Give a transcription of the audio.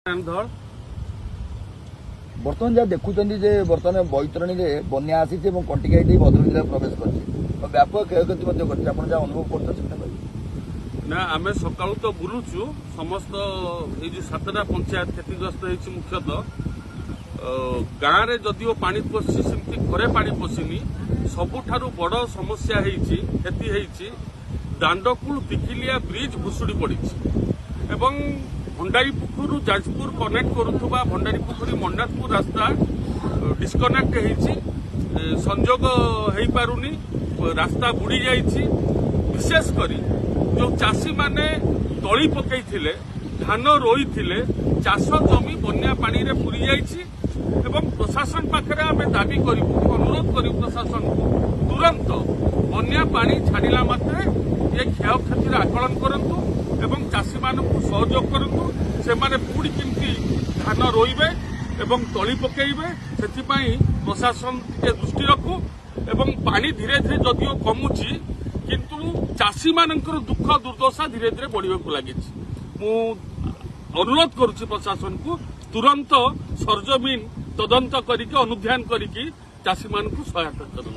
बर्तमान जहाँ देखुं बर्तमान बैतरणी में बन्या आसी कंटिकाई भद्रक जिला प्रवेश कर व्यापक क्षयक्षति जहाँ अनुभव कर आम सका तो बुलुचु समस्त ये जो 7टा पंचायत क्षतिग्रस्त होती मुख्यतः गाँव में जदिव पा पशि सेमती घरे पा पशिनी सबुठारु बड़ समस्या क्षति होती दांडकूल तिकिलिया ब्रिज भुशुड़ी पड़ी एवं भंडारीपुखुरु जाजपुर कनेक्ट करुवा भंडारीपुखुरी मंडातपुर रास्ता डिस्कनेक्ट होती संजोग हो पारुनी रास्ता बुड़ी जाइए विशेषकर जो चाषी माने तली पकई धान रोई चाष जमी बन्या पानी रे पूरी जाइए एवं प्रशासन पाखे आम दाबी करूँ अनुरोध करूँ प्रशासन को तुरंत बन्या पानी छाड़ा मात्रे ये क्षयक्षतिर आकलन करूँ एवं चाषी मानक सहयोग करूँ से पुणी केमती धान रोइबे एवं तली पकईबे से प्रशासन टे दृष्टि रखू एवं पानी धीरे धीरे जदिव कमुची किंतु चाषी मानकर दुख दुर्दशा धीरे धीरे बढ़ा लगी अनुरोध करुच्ची प्रशासन को तुरंत सरजमीन तदंत करके अनुध्यान करके चाषी मानक सहायता करूँ।